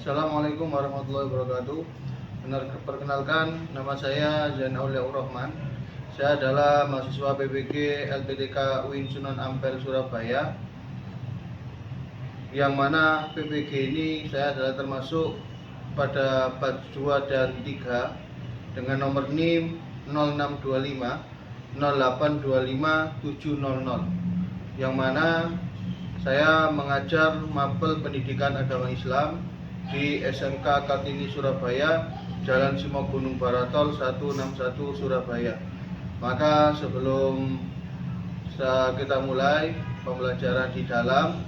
Assalamualaikum warahmatullahi wabarakatuh. Perkenalkan, nama saya Zainal Rahman. Saya adalah mahasiswa PPG LPTK UIN Sunan Ampel Surabaya. Yang mana PPG ini saya adalah termasuk pada batch 2 dan 3 dengan nomor NIM 0625 0825 700. Yang mana saya mengajar mapel pendidikan agama Islam di SMK Kartini Surabaya, Jalan Simo Gunung Baratol 161 Surabaya. Maka sebelum kita mulai pembelajaran di dalam,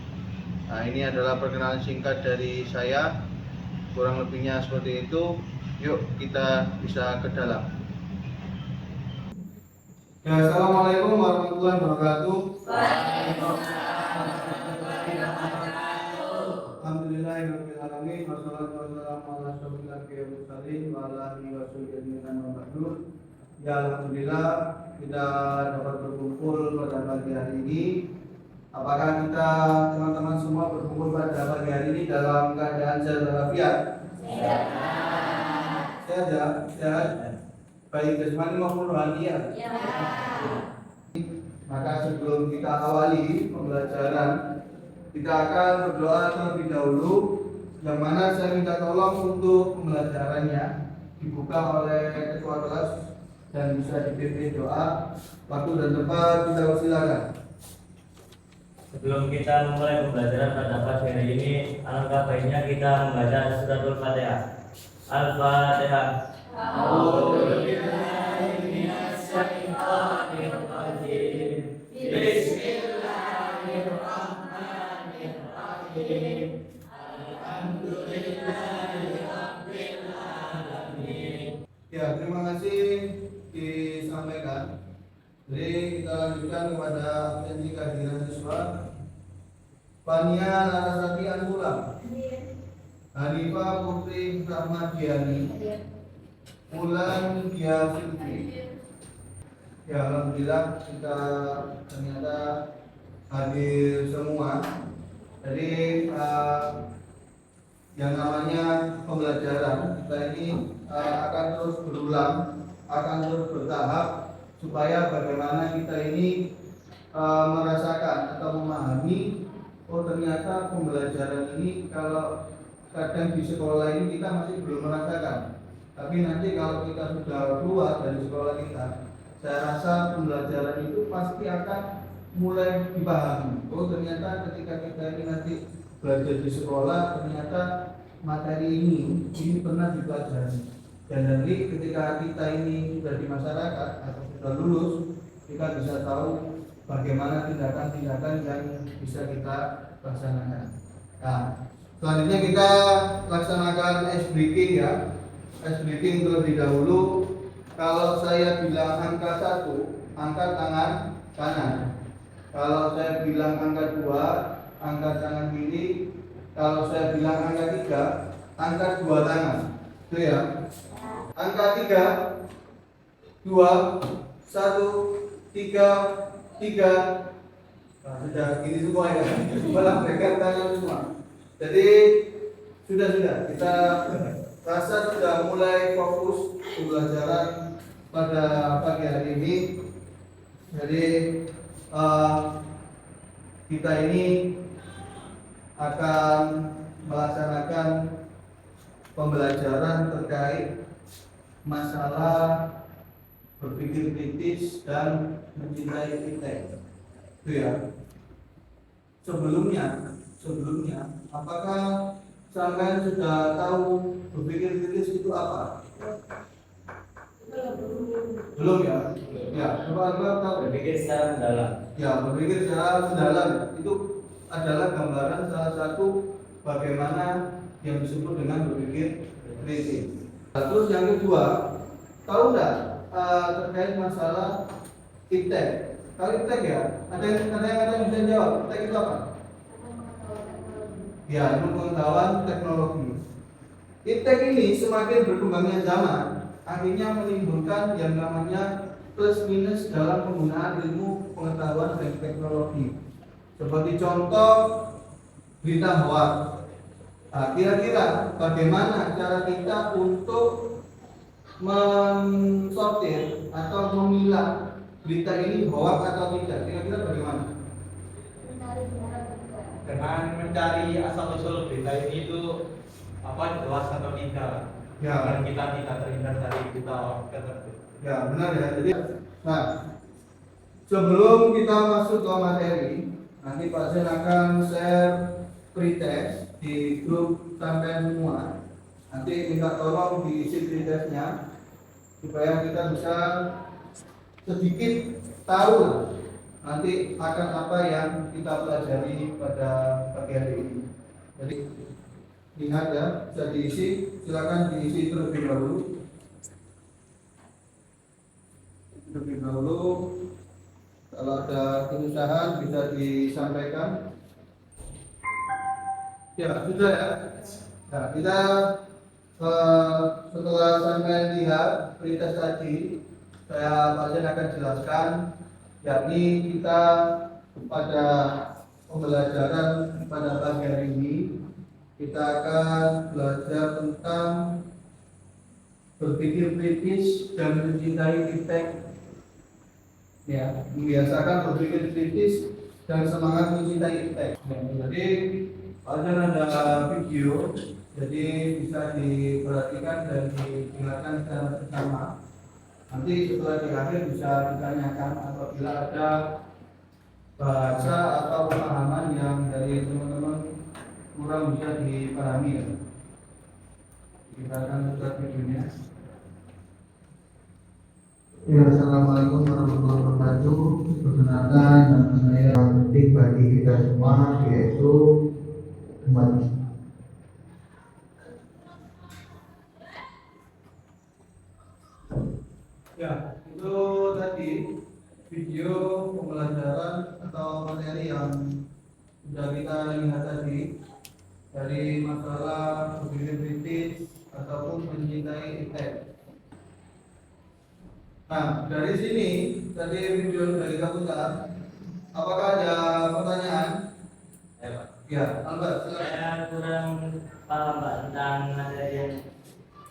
ini adalah perkenalan singkat dari saya. Kurang lebihnya seperti itu. Yuk kita bisa ke dalam. Ya, Assalamualaikum warahmatullahi wabarakatuh. Alhamdulillahirabbil alamin wassalatu wassalamu ala asyrofil anbiya'i wal mursalin wa ala alihi wasallam. Ya, alhamdulillah kita dapat berkumpul pada pagi hari ini. Apakah kita teman-teman semua berkumpul pada pagi hari ini dalam keadaan sehat walafiat? Sehat ya? Sehat. Baik jasmani maupun rohani ya? Ya. Maka sebelum kita awali pembelajaran, kita akan berdoa terlebih dahulu, yang mana saya minta tolong untuk pembelajarannya dibuka oleh ketua kelas dan bisa dipimpin doa. Waktu dan tempat kita silakan. Sebelum kita memulai pembelajaran pada pagi hari ini, alangkah baiknya kita membaca suratul Fatihah. Al-Fatihah. Ya, terima kasih disampaikan. Jadi kita lanjutkan kepada absensi kehadiran siswa. Fania Larasati Anpulang, Hanifah Putri Rahmadiani, Mulan Dia Silvi. Ya, alhamdulillah kita ternyata hadir semua. Jadi yang namanya pembelajaran kita ini akan terus berulang, akan terus bertahap supaya bagaimana kita ini merasakan atau memahami, oh ternyata pembelajaran ini kalau kadang di sekolah ini kita masih belum merasakan, tapi nanti kalau kita sudah keluar dari sekolah kita, saya rasa pembelajaran itu pasti akan mulai dipahami. Oh ternyata ketika kita ini nanti belajar di sekolah, ternyata materi ini pernah dipelajari. Dan nanti ketika kita ini sudah di masyarakat atau sudah lulus, kita bisa tahu bagaimana tindakan-tindakan yang bisa kita laksanakan. Nah, selanjutnya kita laksanakan ice breaking ya. Ice breaking terlebih dahulu. Kalau saya bilang angka 1, angkat tangan kanan. Kalau saya bilang angka 2, angkat tangan kiri. Kalau saya bilang angka 3, angkat 2 tangan. Itu ya. Angka 3, 2, 1, 3, 3. Nah, sudah gini semua ya. Melambaikan tangan semua. Jadi sudah kita rasa sudah mulai fokus pembelajaran pada pagi hari ini. Jadi kita ini akan melaksanakan pembelajaran terkait masalah berpikir kritis dan mencintai kita. Itu ya. Sebelumnya, apakah sampai sudah tahu berpikir kritis itu apa? Belum ya? Ya, coba tahu. Berpikir secara mendalam. Ya, berpikir secara mendalam itu adalah gambaran salah satu bagaimana yang disebut dengan berpikir kritis. Terus yang kedua, tahu nggak terkait masalah iptek? Kalau iptek ya, ada yang bisa jawab. Iptek itu apa? Ya, ilmu pengetahuan teknologi. Iptek ini semakin berkembangnya zaman, akhirnya menimbulkan yang namanya plus minus dalam penggunaan ilmu pengetahuan dan teknologi. Seperti contoh berita hoax Nah, kira-kira bagaimana cara kita untuk mensortir atau memilah berita ini hoax atau tidak? Kira-kira bagaimana? Dengan mencari asal usul berita ini itu jelas atau tidak. Ya. Agar kita tidak terhindar dari berita tertentu. Ya, benar ya. Jadi, nah, sebelum kita masuk ke materi, nanti Pak Zen akan share pretest di grup sampai semua. Nanti minta tolong diisi pretestnya supaya kita bisa sedikit tahu nanti akan apa yang kita pelajari pada pagi hari ini. Jadi ingat ya, bisa diisi, silakan diisi terlebih dahulu. Kalau ada kesusahan bisa disampaikan. Ya, sudah ya. Nah, kita setelah sampai lihat pretest tadi, saya Pak Zen akan jelaskan, yakni kita pada pembelajaran pada pagi hari ini kita akan belajar tentang berpikir kritis dan mencintai iptek. Ya, membiasakan berpikir kritis dan semangat mencintai iptek. Jadi ada video, jadi bisa diperhatikan dan didengarkan secara bersama. Nanti setelah di akhir bisa ditanyakan apabila ada bahasa atau pemahaman yang dari teman-teman kurang bisa dipahami ya. Kita akan buka videonya. Ya, assalamualaikum warahmatullahi wabarakatuh. Perkenalkan, nama saya penting bagi kita semua, yaitu umat Islam. Ya, itu tadi video pembelajaran atau materi yang sudah kita lihat tadi dari masalah berpikir kritis ataupun mencintai iptek. Nah, dari sini tadi video dari Kaputar, apakah ada pertanyaan? Ya, Pak. Ya, Albert, silakan. Saya kurang paham Pak tentang materi yang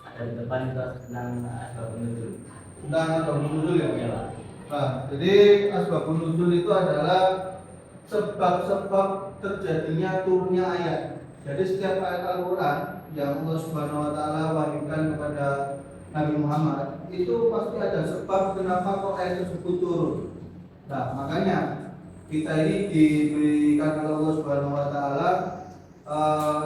ada di depan itu tentang asbab nuzul. Tentang asbabun nuzul ya. Ya, Pak. Nah, jadi asbabun nuzul itu adalah sebab-sebab terjadinya turunnya ayat. Jadi setiap ayat Al-Quran yang Allah Subhanahu Wa Taala wahyukan kepada Nabi Muhammad itu pasti ada sebab kenapa kok ayat tersebut turun. Nah, makanya kita ini diberikan oleh Allah Subhanahu Wa Taala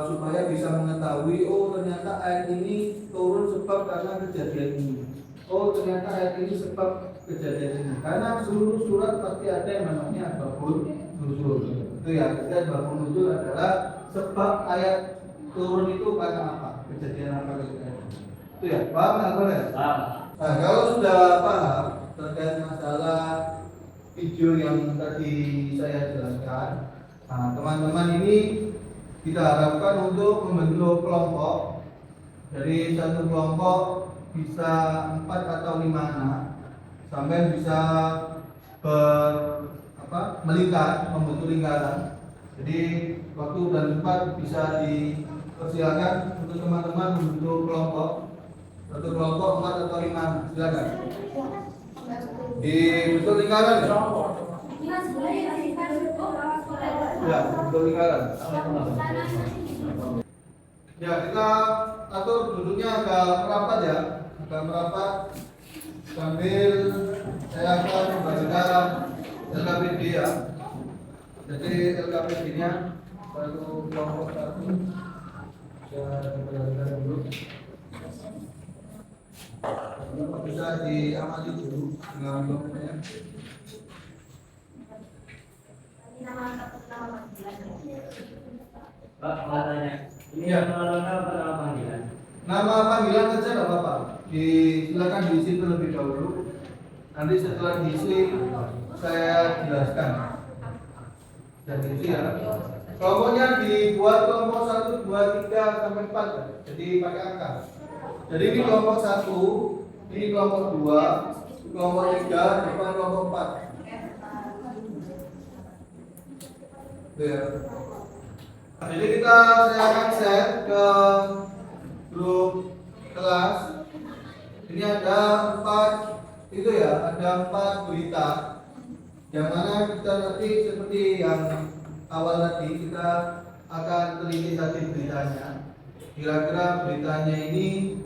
supaya bisa mengetahui, oh ternyata ayat ini turun sebab karena kejadian ini. Oh ternyata ayat ini sebab kejadian ini. Karena seluruh surat pasti ada yang namanya asbabun nuzul. Itu ya, jadi asbabun nuzul adalah sebab ayat turun itu karena apa? Kejadian apa kejadian? Itu ya, paham apa ya? Paham. Nah, kalau sudah paham terkait masalah video yang tadi saya jelaskan, nah teman-teman ini kita harapkan untuk membentuk kelompok. Dari satu kelompok bisa 4 atau 5 anak, sampai bisa melingkar, membentuk lingkaran. Jadi waktu dan tempat bisa dipersilakan untuk teman-teman membentuk kelompok. Satu kelompok 4 atau 5, silakan. Dibentuk lingkaran ya? Ya, bentuk lingkaran. Ya, kita atur duduknya agak merapat ya, agak merapat sambil saya akan membacakan LKPD ya. Jadi LKPD-nya satu kelompok satu. Saya membacakan dulu. Bisa diamati dulu dengan kelompoknya. Pak, mau tanya. Ini Ya. nama lengkap atau nama panggilan? Nama panggilan saja tidak apa-apa. Silakan diisi terlebih dahulu. Nanti setelah diisi saya jelaskan. Dan diisi ya. Kelompoknya dibuat kelompok 1, 2, 3 sampai 4. Jadi pakai angka. Jadi ini kelompok 1, ini kelompok 2, kelompok 3, depan kelompok 4. Ya. Jadi saya akan share ke grup kelas. Ini ada empat berita yang mana kita nanti seperti yang awal tadi kita akan teliti tadi beritanya. Kira-kira beritanya ini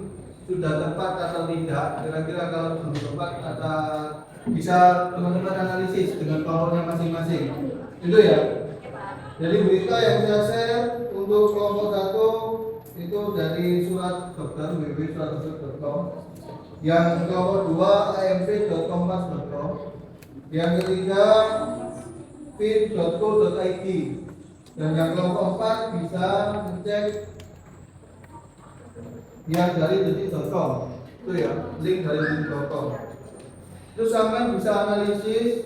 sudah tepat atau tidak? Kira-kira kalau belum tepat atau bisa teman-teman analisis dengan kelompoknya masing-masing. Itu ya. Jadi berita yang saya share untuk kelompok 1 itu dari surat dokter www.suratdokter.com, yang kelompok 2 amp.kompas.com, yang ketiga fit.co.id, dan yang kelompok 4 bisa ngecek yang dari detik.com. Itu ya, link dari detik.com. Itu sampai bisa analisis,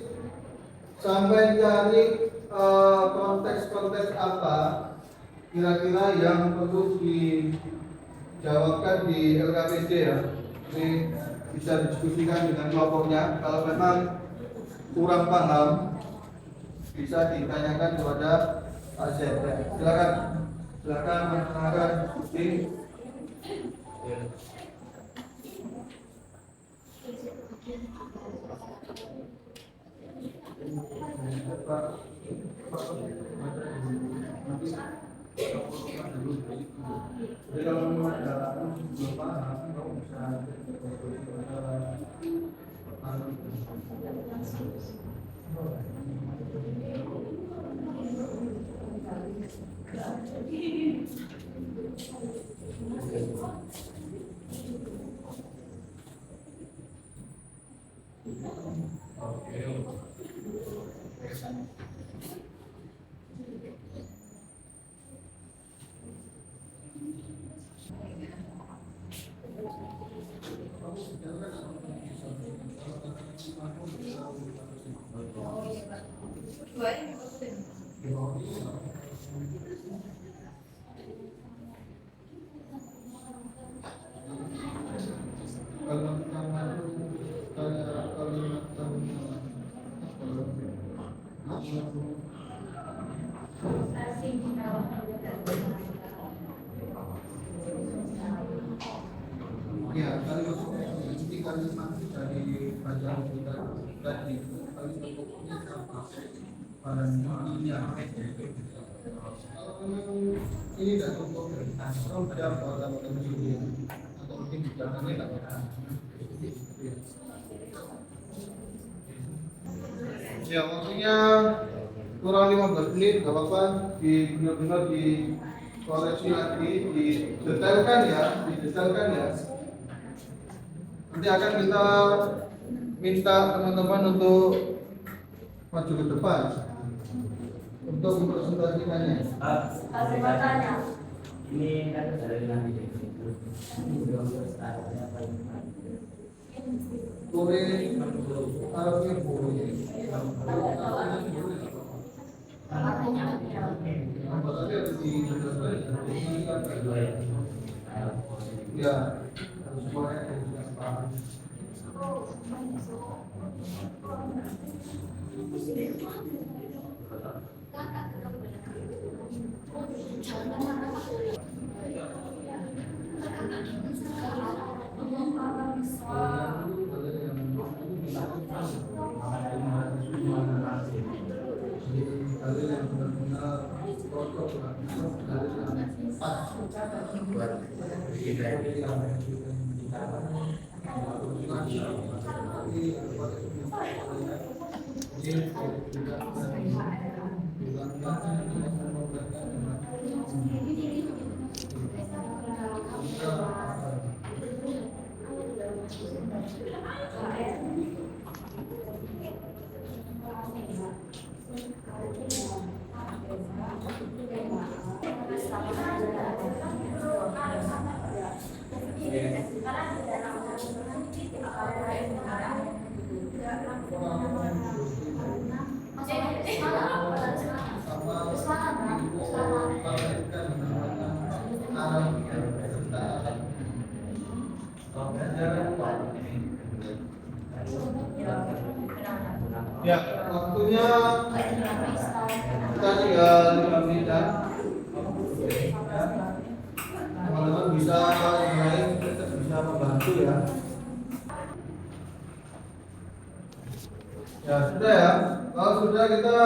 sampai cari konteks-konteks apa kira-kira yang perlu dijawabkan di LKPD ya. Ini bisa didiskusikan dengan kelompoknya. Kalau memang kurang paham bisa ditanyakan kepada Pak Z. Silakan diskusi. Ya, kalau ini kalimat dari bacaan kita tadi, kalimat pokoknya apa? Pada ini yang ini dan untuk kalau ada pada ini atau mungkin jangan ini ya, waktunya kurang 15 menit, gak apa-apa, benar-benar dikoreksi lagi, didetailkan ya. Nanti akan kita minta teman-teman untuk maju ke depan untuk mempresentasikannya. Ini kan dari nanti Sore harusnya boleh. Ya, semuanya paham. Ya, waktunya kita tinggal 5 menit. ya. Ya sudah ya. Kalau sudah kita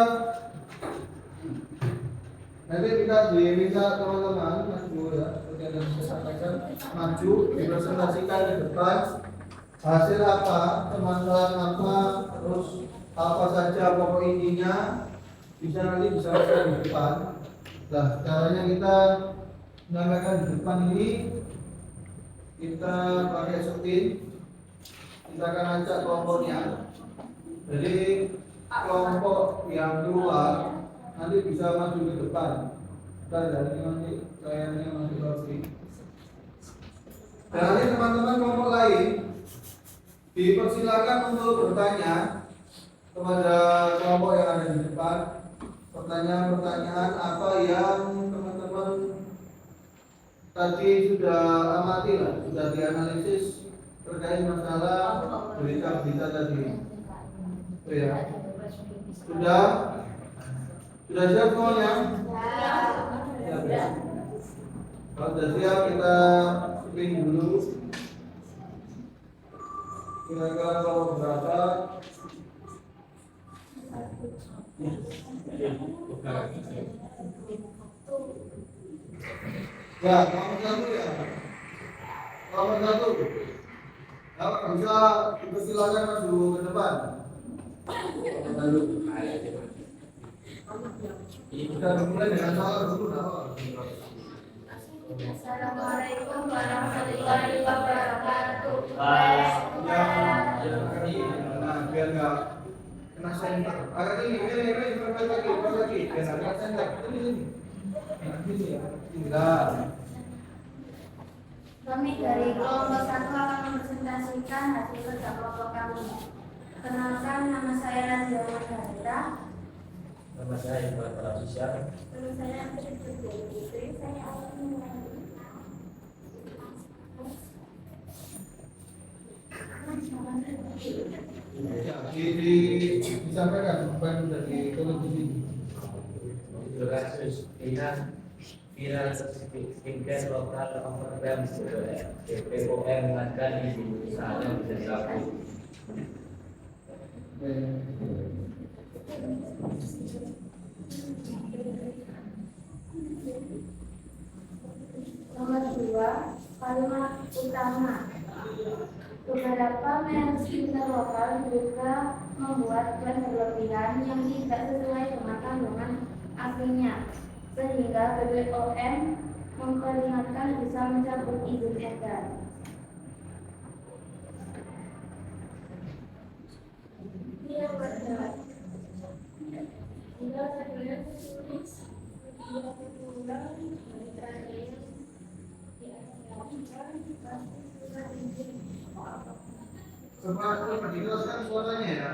nanti kita diminta teman-teman maju ya. Seperti yang saya sampaikan, maju dipresentasikan di depan hasil apa, teman-teman apa, terus apa saja pokok intinya bisa nanti disampaikan di depan. Nah, caranya kita menyampaikan di depan ini kita pakai spin, kita akan ajak kelompoknya. Jadi kelompok yang keluar nanti bisa maju ke depan. Dan dari nanti kayaknya masih lagi. Dan nanti teman-teman kelompok lain dipersilakan untuk bertanya kepada kelompok yang ada di depan. Pertanyaan-pertanyaan apa yang teman-teman tadi sudah amati lah, sudah dianalisis terkait masalah berita-berita tadi. Oh ya, sudah siap semuanya? Ya. Kalau sudah siap kita spin dulu. Kira-kira kalau berapa? Ya, nomor satu ya. Nomor satu. Kalau bisa dipersilakan maju ke depan. Lalu. Kita mulai dengan soal dulu. Assalamualaikum warahmatullahi wabarakatuh. Nah, biar nggak kena senter. Agak ini lagi, biar nggak kena senter. Ini. Ini ya. Tinggal. Kami dari kelompok 1 akan mempresentasikan hasil kerja kelompok kami. Kenalkan, nama saya Nadia Margarita. Nama saya Iqbal Farabisya. Nama saya Putri. Saya akan Ya, disampaikan bukan dari televisi. Kasus viral skincare lokal overwhelm BPOM mengatakan ibu usaha bisa dilakukan. Nomor 2, kalimat utama. Beberapa merek skincare lokal juga membuat klaim berlebihan yang tidak sesuai dengan kandungan aslinya, sehingga BPOM memperingatkan bisa mencabut izin edar. Coba dijelaskan suaranya ya.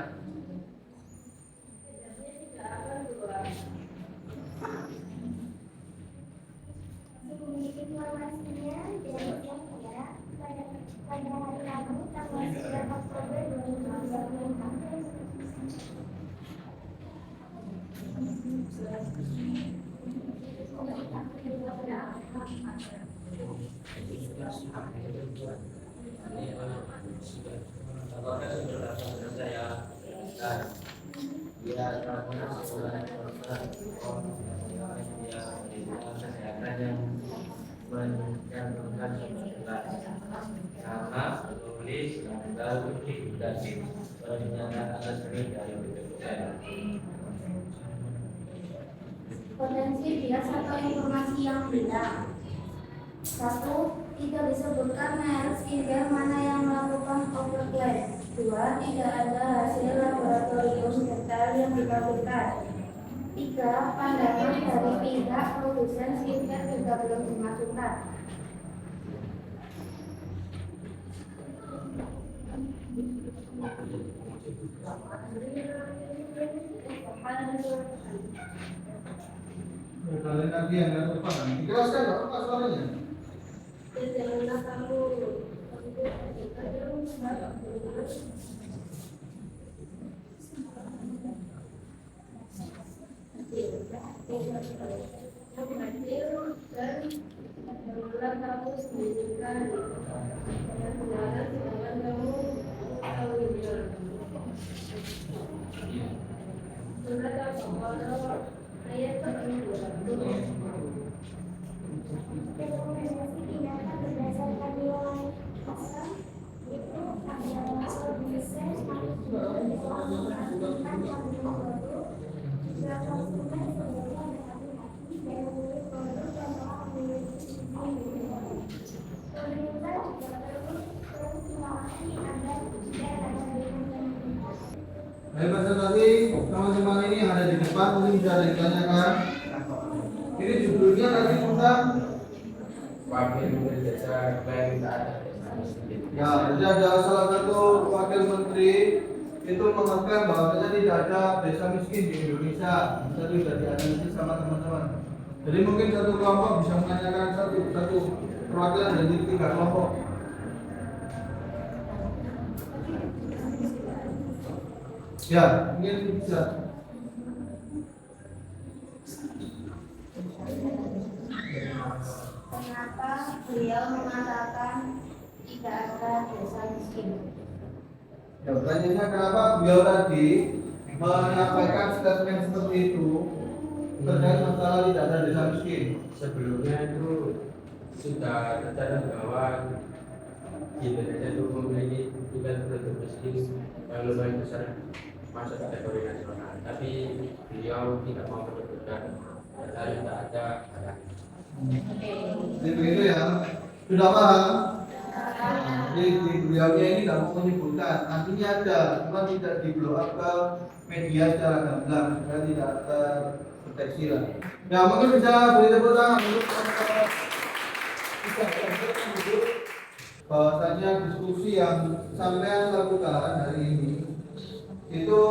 Informasinya dari pada hari Rabu tanggal 9 Oktober 2024. Mencantumkan nama, tulis, tanggal, dikutasi, pernyataan resmi dari BPOM. Potensi bias atau informasi yang benar. 1. Tidak disebutkan merek skincare mana yang melakukan overclaim. 2. Tidak ada hasil laboratorium detail yang ditampilkan. 3. Pandangan dari pihak produsen skincare juga belum dimasukkan. Kalian lagi yang ada depan. Dijelaskan nggak apa suaranya? Janganlah kamu dan kamu sendirikan Surat Al-Baqarah ayat ke-22. Rekomendasi tindakan berdasarkan nilai pasal itu adalah bisa melakukan baru jika konsumen sebenarnya berhati-hati dan memilih produk yang telah memiliki izin. Pemerintah juga terus mengawasi agar tidak ada diskriminasi. Baik presentasi teman-teman ini yang ada di depan mungkin bisa ditanyakan. Ini judulnya tadi tentang Wakil Menteri Desa Klaim tak ada. ya, jadi ada salah satu wakil menteri itu mengatakan bahwa tidak ada desa miskin di Indonesia. Tadi sudah dianalisis sama teman-teman. Jadi mungkin satu kelompok bisa menanyakan satu perwakilan dari 3 kelompok. Ya, mungkin bisa. Kenapa beliau mengatakan tidak ada desa miskin? Ya, pertanyaannya kenapa beliau tadi menyampaikan statement seperti itu terkait masalah tidak ada desa miskin? Sebelumnya itu sudah tercatat bahwa Indonesia itu memiliki tingkat penduduk miskin yang lumayan besar masuk kategori nasional. Tapi beliau tidak mau menyebutkan data yang tak ada. Jadi begitu ya, sudah paham? Jadi di beliaunya ini tidak mau menyebutkan, artinya ada, cuma tidak di blow up ke media secara gamblang, supaya tidak terdeteksi lah. Ya mungkin bisa beri tepuk tangan untuk bahwasanya diskusi yang sampean lakukan hari ini itu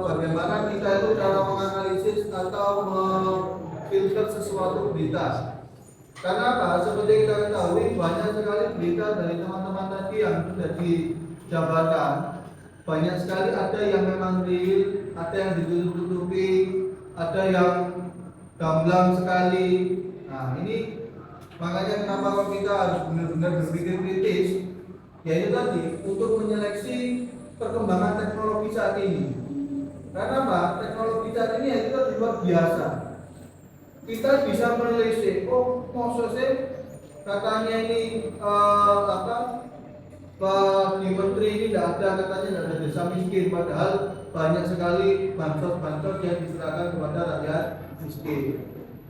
bagaimana kita itu cara menganalisis atau memfilter sesuatu berita. Karena apa? Seperti kita ketahui banyak sekali berita dari teman-teman tadi yang sudah dijabarkan. Banyak sekali ada yang memang real, ada yang ditutup-tutupi, ada yang gamblang sekali. Nah ini makanya kenapa kalau kita harus benar-benar berpikir kritis, yaitu tadi untuk menyeleksi perkembangan teknologi saat ini. Karena apa? Teknologi saat ini itu luar biasa. Kita bisa menelisik, oh maksudnya katanya ini Pak di Menteri ini tidak ada, katanya tidak ada desa miskin, padahal banyak sekali bansos-bansos yang diserahkan kepada rakyat miskin.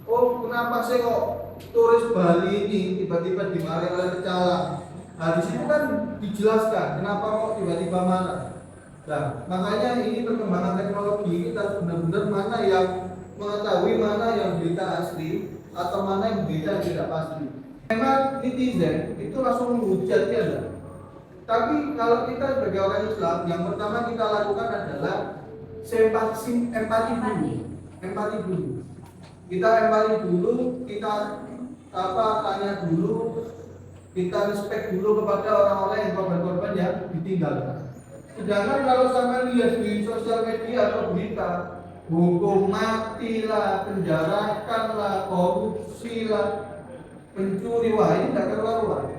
Oh kenapa sih kok turis Bali ini tiba-tiba dimarahi oleh pecalang? Nah di situ kan dijelaskan kenapa kok tiba-tiba marah. Nah makanya ini perkembangan teknologi kita benar-benar mana yang mengetahui mana yang berita asli atau mana yang berita yang tidak pasti. Memang netizen itu langsung menghujat ya. Tapi kalau kita sebagai orang Islam, yang pertama kita lakukan adalah empati dulu. Kita empati dulu, kita tanya dulu, kita respect dulu kepada orang-orang yang korban-korban yang ditinggalkan. Sedangkan kalau sampai lihat di sosial media atau berita, hukum mati lah, penjarakan lah, korupsi lah, pencuri, wah ini tidak keluar.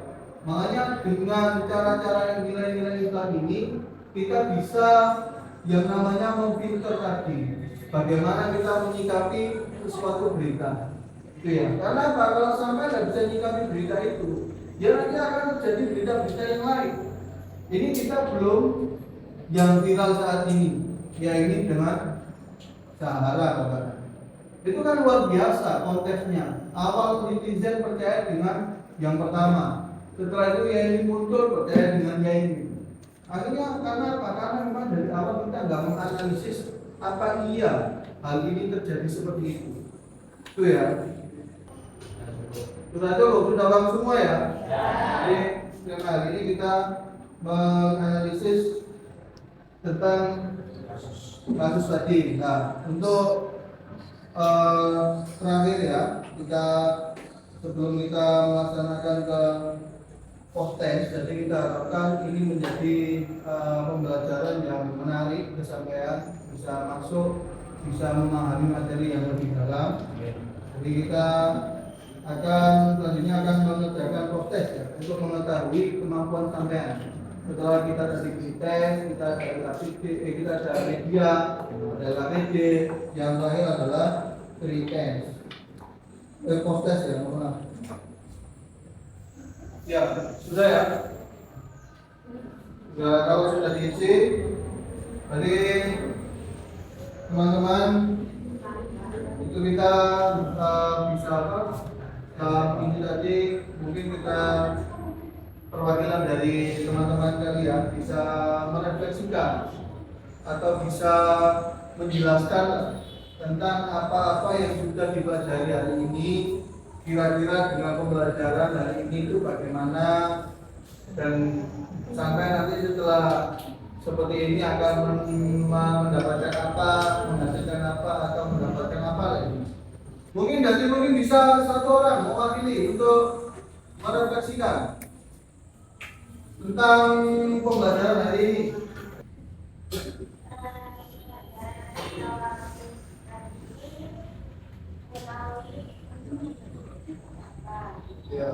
Makanya dengan cara-cara yang nilai-nilai Islam ini kita bisa yang namanya memfilter tadi. Bagaimana kita menyikapi sesuatu berita, itu ya. Karena apa? Kalau sampai tidak bisa menyikapi berita itu, ya nanti akan terjadi berita-berita yang lain. Ini kita belum yang viral saat ini, ya ini dengan Sahara katanya. Itu kan luar biasa konteksnya. Awal netizen percaya dengan yang pertama, setelah itu ya ini muncul percaya dengan ya ini. Akhirnya karena apa? Karena memang dari awal kita nggak menganalisis apa iya hal ini terjadi seperti itu. Itu ya. Sudah dulu, sudah bang semua ya. Jadi yang hari ini kita menganalisis tentang kasus tadi. Nah, untuk terakhir ya, sebelum kita melaksanakan ke post-test, jadi kita harapkan ini menjadi pembelajaran yang menarik, kesampaian bisa masuk, bisa memahami materi yang lebih dalam. Jadi kita selanjutnya akan mengerjakan post-test ya, untuk mengetahui kemampuan sampean. Setelah kita kasih tes, kita ada media, ada KPD. Yang terakhir adalah pre-test. Post-test ya, mohon maaf. Ya, sudah ya. Ya, kalau sudah diisi, berarti teman-teman itu kita bisa apa? Ini tadi mungkin kita perwakilan dari teman-teman kalian bisa merefleksikan atau bisa menjelaskan tentang apa-apa yang sudah dipelajari hari ini, kira-kira dengan pembelajaran hari ini itu bagaimana, dan sampai nanti setelah seperti ini akan mendapatkan apa, menghasilkan apa, atau mendapatkan apa lagi. Mungkin bisa satu orang mewakili untuk merefleksikan tentang pembelajaran hari ini. Ya.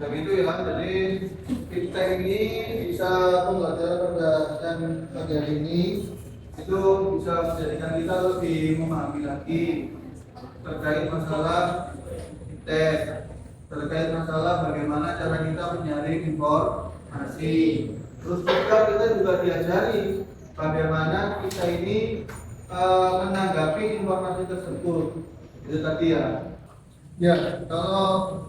Begitu ya, jadi kita ini bisa pembelajaran berdasarkan pagi hari ini itu bisa menjadikan kita lebih memahami lagi terkait masalah tes, terkait masalah bagaimana cara kita menyaring informasi. Terus juga kita juga diajari bagaimana kita ini menanggapi informasi tersebut. Itu tadi ya. Ya, kalau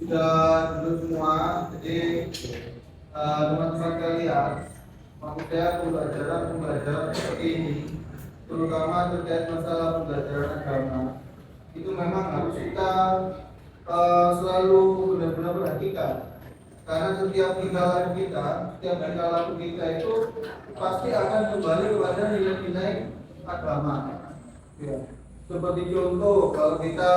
sudah dulu semua, jadi teman-teman kalian, maksudnya pembelajaran seperti ini, terutama terkait masalah pembelajaran agama, itu memang harus kita selalu benar-benar perhatikan, karena setiap tingkah laku kita itu pasti akan kembali kepada nilai-nilai agama. Ya. Seperti contoh, kalau kita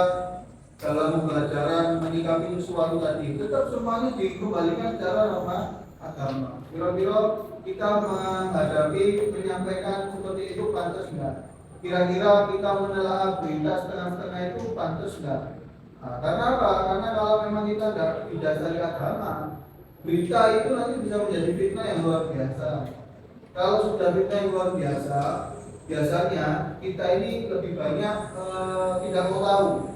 dalam pembelajaran menyikapi sesuatu tadi, tetap semuanya dikembalikan secara norma agama. Kira-kira kita menghadapi menyampaikan seperti itu pantas enggak? Kira-kira kita menelaah berita setengah-setengah itu pantas enggak? Nah, karena apa? Karena kalau memang kita tidak didasari agama, berita itu nanti bisa menjadi fitnah yang luar biasa. Kalau sudah fitnah yang luar biasa, biasanya kita ini lebih banyak tidak mau tahu.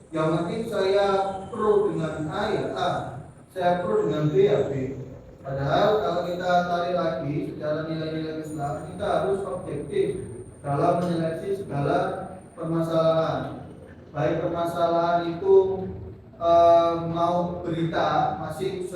Yang penting saya pro dengan A ya A, saya pro dengan B ya B. Padahal kalau kita tarik lagi secara nilai-nilai Islam, kita harus objektif dalam menyeleksi segala permasalahan. Baik permasalahan itu mau berita masih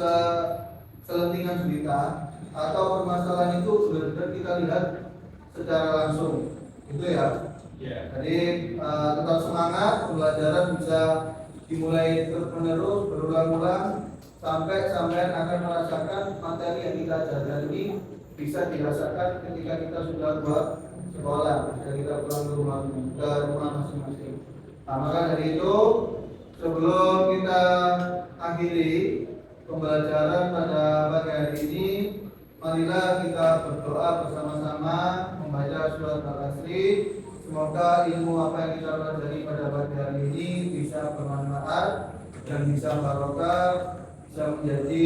selentingan berita, atau permasalahan itu benar-benar kita lihat secara langsung. Itu ya. Jadi tetap semangat, pembelajaran bisa dimulai terus-menerus, berulang-ulang sampai sampai akan merasakan materi yang kita ajarkan ini bisa dirasakan ketika kita sudah buat sekolah, ketika kita pulang ke rumah masing-masing. Nah, maka dari itu sebelum kita akhiri pembelajaran pada pagi hari ini, marilah kita berdoa bersama-sama membaca surat Al-Asri. Semoga ilmu apa yang kita pelajari pada pagi hari ini bisa bermanfaat dan bisa barokah, bisa menjadi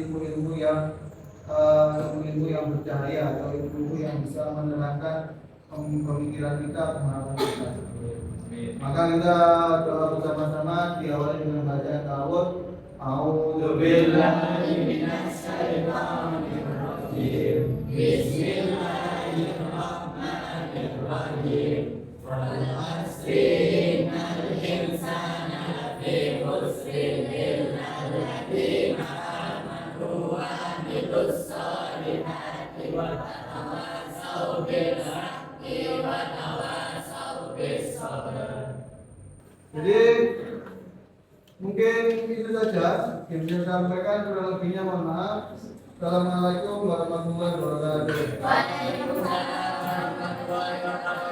ilmu-ilmu yang bercahaya atau ilmu yang bisa menerangkan pemikiran kita, pemahaman kita. Maka kita doa bersama-sama diawali dengan bacaan ta'awudz. A'udzubillahi minasyaitonir rajim. Bismillahirrahmanirrahim. Wal 'asri innal insana lafi khusrin illa alladziina aamanu wa 'amilus shalihati wa tawassaw bil haqqi wa tawassaw bis sabr. Jadi mungkin itu saja yang bisa saya sampaikan, kurang lebihnya mohon maaf. Assalamualaikum warahmatullahi wabarakatuh. Waalaikumsalam warahmatullahi wabarakatuh.